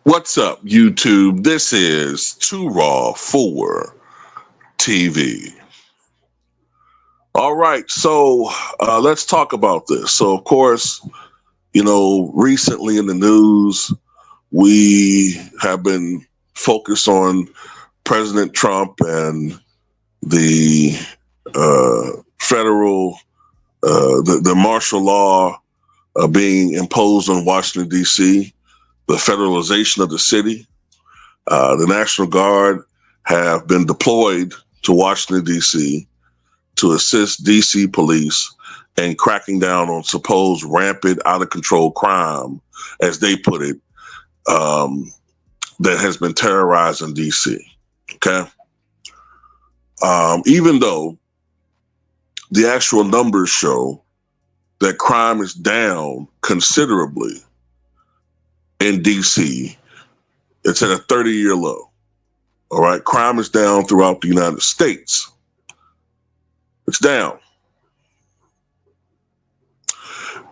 What's up, YouTube? This is Too Raw for TV. All right, so let's talk about this. So, of course, recently in the news, we have been focused on President Trump and the federal, the martial law being imposed on Washington, D.C., the federalization of the city. The National Guard have been deployed to Washington, D.C. to assist D.C. police in cracking down on supposed rampant, out of control crime, as they put it, that has been terrorizing D.C. Okay. Even though the actual numbers show that crime is down considerably in D.C., it's at a 30-year low. All right. Crime is down throughout the United States. It's down.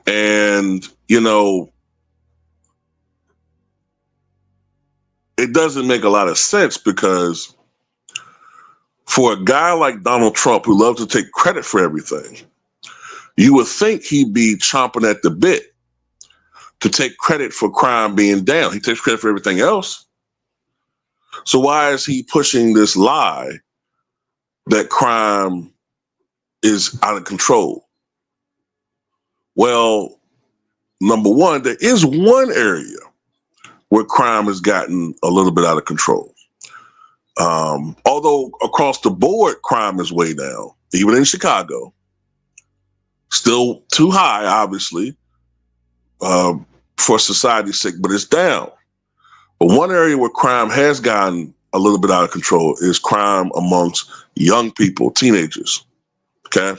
And, it doesn't make a lot of sense because for a guy like Donald Trump, who loves to take credit for everything, you would think he'd be chomping at the bit to take credit for crime being down. He takes credit for everything else. So why is he pushing this lie that crime is out of control? Well, number one, there is one area where crime has gotten a little bit out of control. Although across the board, crime is way down, even in Chicago. Still too high, obviously, for society's sake, but it's down. But one area where crime has gotten a little bit out of control is crime amongst young people, teenagers. Okay.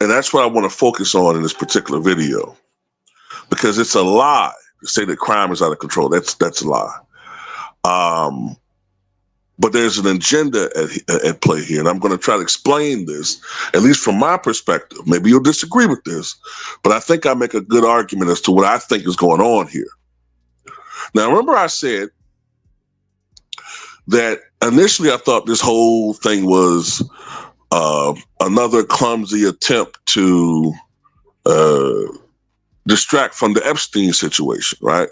And that's what I want to focus on in this particular video, because it's a lie to say that crime is out of control. That's a lie. But there's an agenda at play here, and I'm going to try to explain this, at least from my perspective. Maybe you'll disagree with this, but I think I make a good argument as to what I think is going on here. Now, remember I said that initially I thought this whole thing was another clumsy attempt to distract from the Epstein situation, right?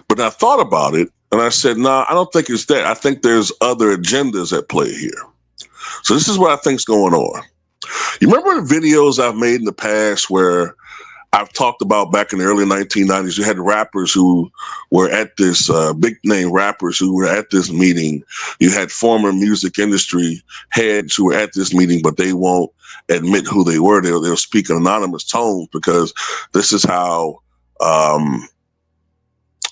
But I thought about it, and I said, nah, I don't think it's that. I think there's other agendas at play here. So this is what I think's going on. You remember the videos I've made in the past where I've talked about back in the early 1990s, you had rappers who were at this, big name rappers who were at this meeting. You had former music industry heads who were at this meeting, but they won't admit who they were. They'll speak in anonymous tones because this is how,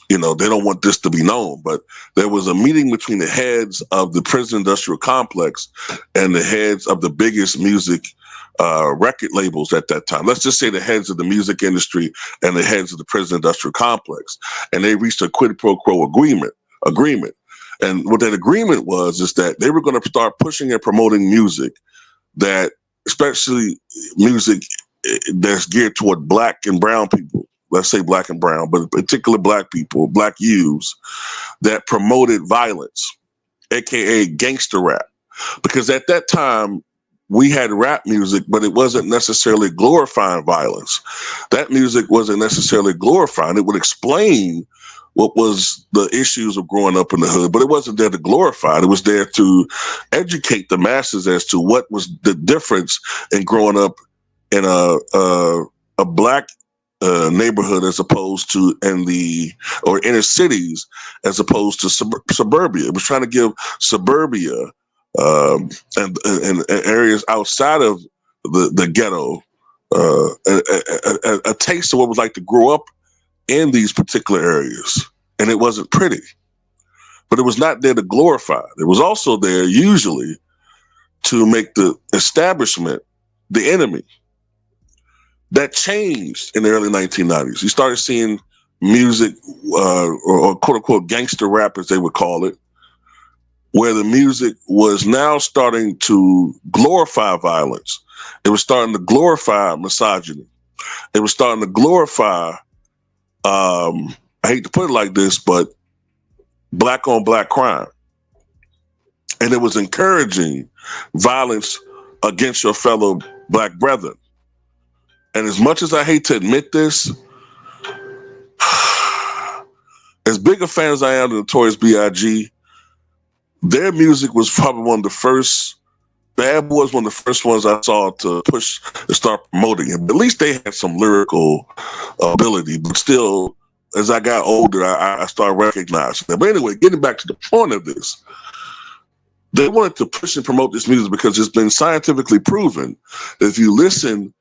they don't want this to be known. But there was a meeting between the heads of the prison industrial complex and the heads of the biggest music record labels at that time. Let's just say the heads of the music industry and the heads of the prison industrial complex. And they reached a quid pro quo agreement. And what that agreement was is that they were going to start pushing and promoting music that, especially music that's geared toward black and brown people. Let's say black and brown, but particularly black people, black youths, that promoted violence, aka gangster rap. Because at that time, we had rap music, but it wasn't necessarily glorifying violence. That music wasn't necessarily glorifying. It would explain what was the issues of growing up in the hood, but it wasn't there to glorify it. It was there to educate the masses as to what was the difference in growing up in a black neighborhood as opposed to or inner cities as opposed to suburbia. It was trying to give suburbia and areas outside of the ghetto a taste of what it was like to grow up in these particular areas. And it wasn't pretty, but it was not there to glorify. It was also there usually to make the establishment the enemy. That changed in the early 1990s. You started seeing music or quote unquote gangster rap, as they would call it, where the music was now starting to glorify violence. It was starting to glorify misogyny. It was starting to glorify, I hate to put it like this, but black on black crime. And it was encouraging violence against your fellow black brethren. And as much as I hate to admit this, as big a fan as I am of Notorious B.I.G., their music was probably one of the first. Bad Boy was one of the first ones I saw to push and start promoting him. At least they had some lyrical ability, but still, as I got older, I started recognizing that. But anyway, getting back to the point of this, they wanted to push and promote this music because it's been scientifically proven that if you listen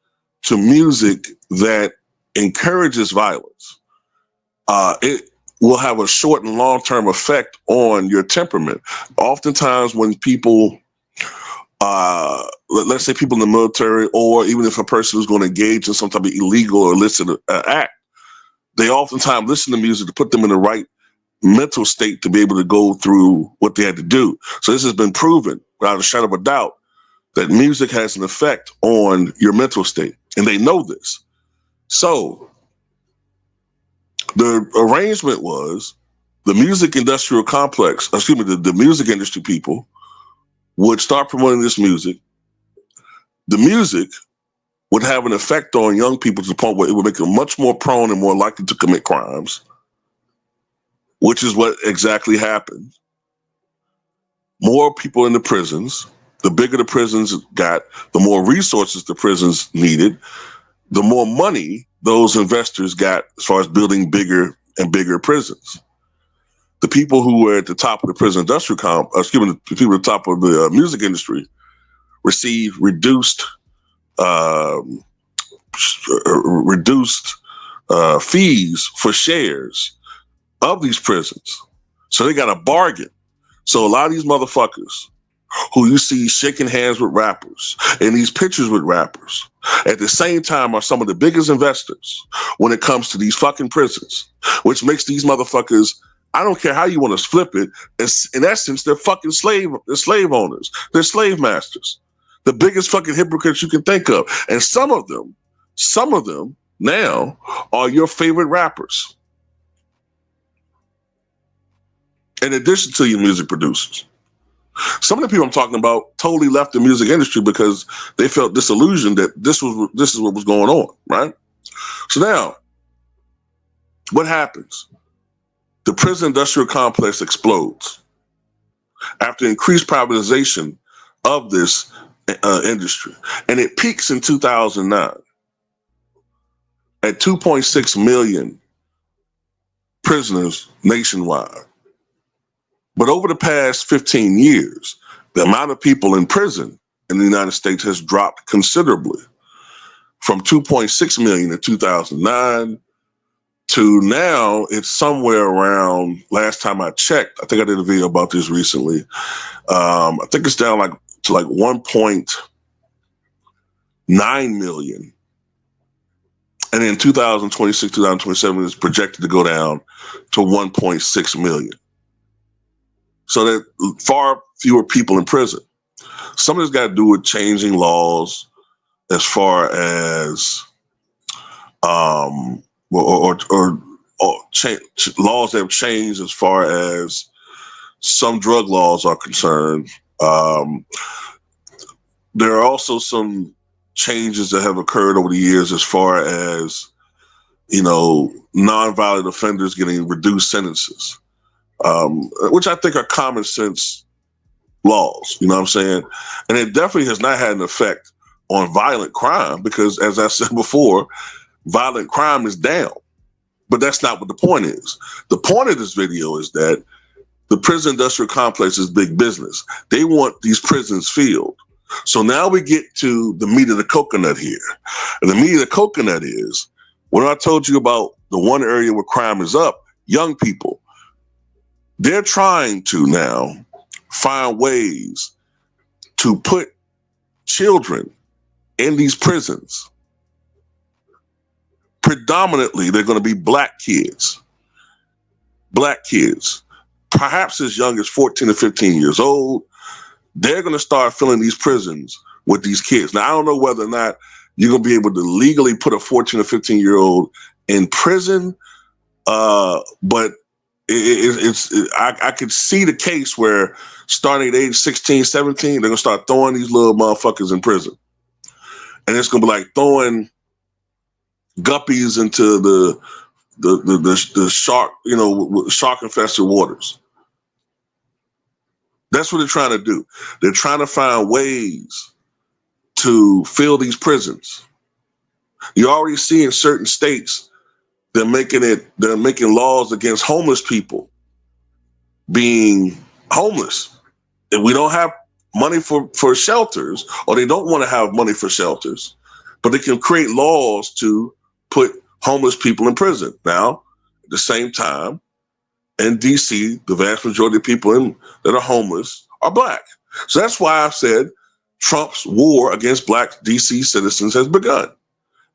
to music that encourages violence, it will have a short and long-term effect on your temperament. Oftentimes when people, let's say people in the military, or even if a person is going to engage in some type of illegal or illicit act, they oftentimes listen to music to put them in the right mental state to be able to go through what they had to do. So this has been proven without a shadow of a doubt that music has an effect on your mental state, and they know this. So the arrangement was the music industrial complex, the music industry people would start promoting this music. The music would have an effect on young people to the point where it would make them much more prone and more likely to commit crimes, which is what exactly happened. More people in the prisons. The bigger the prisons got, the more resources the prisons needed, the more money those investors got as far as building bigger and bigger prisons. The people who were at the top of the prison industrial the people at the top of the music industry received reduced fees for shares of these prisons. So they got a bargain. So a lot of these motherfuckers who you see shaking hands with rappers and these pictures with rappers at the same time are some of the biggest investors when it comes to these fucking prisons, which makes these motherfuckers, I don't care how you want to flip it, in essence, they're fucking slave owners. They're slave masters. The biggest fucking hypocrites you can think of. And some of them now are your favorite rappers. In addition to your music producers. Some of the people I'm talking about totally left the music industry because they felt disillusioned that this is what was going on, right? So now, what happens? The prison industrial complex explodes after increased privatization of this industry, and it peaks in 2009 at 2.6 million prisoners nationwide. But over the past 15 years, the amount of people in prison in the United States has dropped considerably from 2.6 million in 2009 to now it's somewhere around, last time I checked, I think I did a video about this recently. I think it's down to 1.9 million. And in 2026, 2027, it's projected to go down to 1.6 million. So that far fewer people in prison. Some of this got to do with changing laws as far as laws that have changed as far as some drug laws are concerned. There are also some changes that have occurred over the years as far as, nonviolent offenders getting reduced sentences, which I think are common sense laws, you know what I'm saying? And it definitely has not had an effect on violent crime because, as I said before, violent crime is down. But that's not what the point is. The point of this video is that the prison industrial complex is big business. They want these prisons filled. So now we get to the meat of the coconut here. And the meat of the coconut is, when I told you about the one area where crime is up, young people, they're trying to now find ways to put children in these prisons. Predominantly, they're going to be black kids, perhaps as young as 14 or 15 years old. They're going to start filling these prisons with these kids. Now, I don't know whether or not you're gonna be able to legally put a 14 or 15-year-old in prison. But I could see the case where starting at age 16, 17, they're gonna start throwing these little motherfuckers in prison. And it's gonna be like throwing guppies into the shark, shark infested waters. That's what they're trying to do. They're trying to find ways to fill these prisons. You already see in certain states they're making laws against homeless people being homeless. If we don't have money for shelters, or they don't want to have money for shelters, but they can create laws to put homeless people in prison. Now, at the same time, in DC, the vast majority of people that are homeless are black. So that's why I said Trump's war against black DC citizens has begun.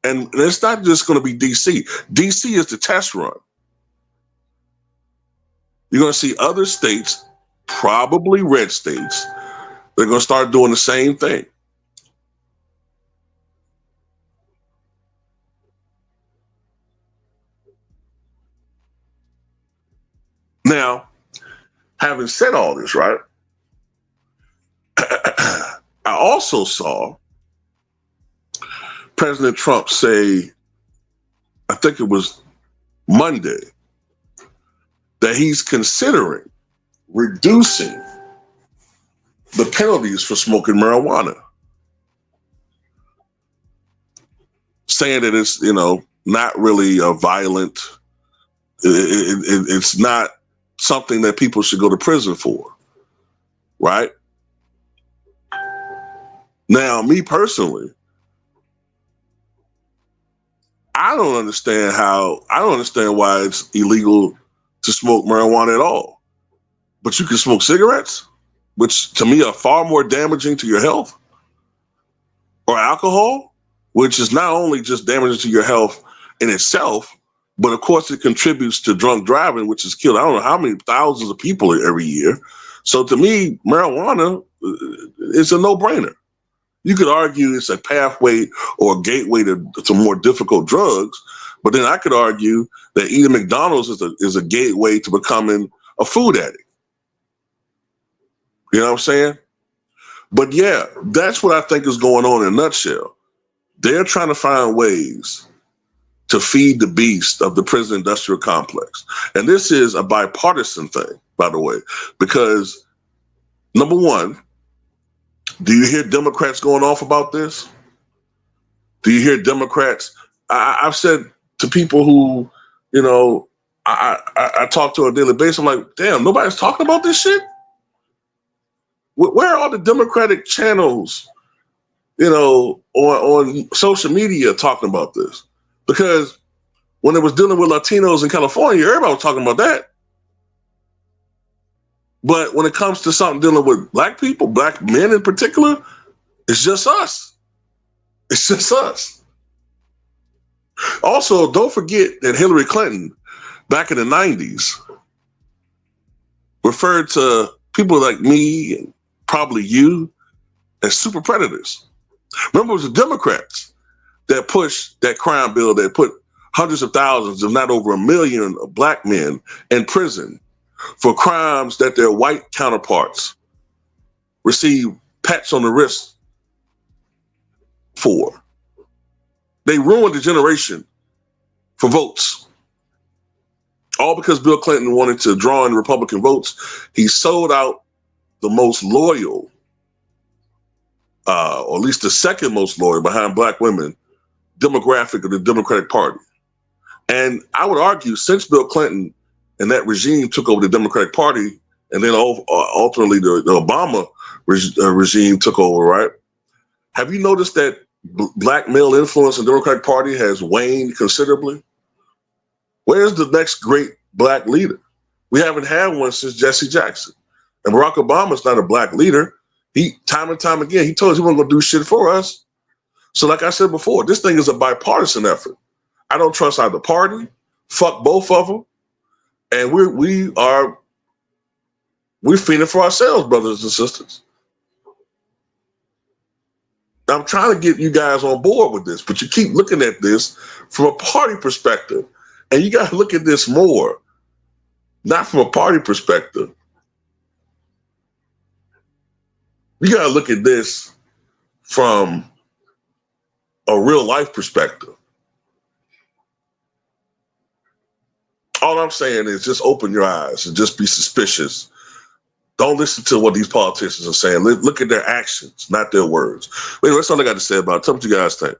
And it's not just going to be DC. DC is the test run. You're going to see other states, probably red states, they're going to start doing the same thing. Now, having said all this, right, I also saw President Trump say, I think it was Monday, that he's considering reducing the penalties for smoking marijuana, saying that it's, not really a violent, it's not something that people should go to prison for, right? Now, me personally, I don't understand why it's illegal to smoke marijuana at all. But you can smoke cigarettes, which to me are far more damaging to your health, or alcohol, which is not only just damaging to your health in itself, but of course it contributes to drunk driving, which has killed I don't know how many thousands of people every year. So to me, marijuana is a no-brainer. You could argue it's a pathway or a gateway to more difficult drugs, but then I could argue that eating McDonald's is a gateway to becoming a food addict. You know what I'm saying? But yeah, that's what I think is going on in a nutshell. They're trying to find ways to feed the beast of the prison industrial complex. And this is a bipartisan thing, by the way, because number one, do you hear Democrats going off about this? Do you hear Democrats? I've said to people who, I talk to on a daily basis, I'm like, damn, nobody's talking about this shit? Where are all the Democratic channels, on social media talking about this? Because when it was dealing with Latinos in California, everybody was talking about that. But when it comes to something dealing with black people, black men in particular, it's just us. It's just us. Also, don't forget that Hillary Clinton, back in the 90s, referred to people like me and probably you as super predators. Remember, it was the Democrats that pushed that crime bill that put hundreds of thousands, if not over 1 million, of black men in prison for crimes that their white counterparts received pats on the wrist for. They ruined a generation for votes. All because Bill Clinton wanted to draw in Republican votes. He sold out the most loyal, or at least the second most loyal behind black women, demographic of the Democratic Party. And I would argue, since Bill Clinton and that regime took over the Democratic Party, and then ultimately the Obama regime took over, right? Have you noticed that black male influence in the Democratic Party has waned considerably? Where's the next great black leader? We haven't had one since Jesse Jackson. And Barack Obama's not a black leader. He, time and time again, he told us he wasn't going to do shit for us. So like I said before, this thing is a bipartisan effort. I don't trust either party. Fuck both of them. And we're feeding for ourselves, brothers and sisters. I'm trying to get you guys on board with this, but you keep looking at this from a party perspective. And you got to look at this more, not from a party perspective. You got to look at this from a real life perspective. All I'm saying is just open your eyes and just be suspicious. Don't listen to what these politicians are saying. Look at their actions, not their words. Wait, that's all I got to say about it. Tell me what you guys think.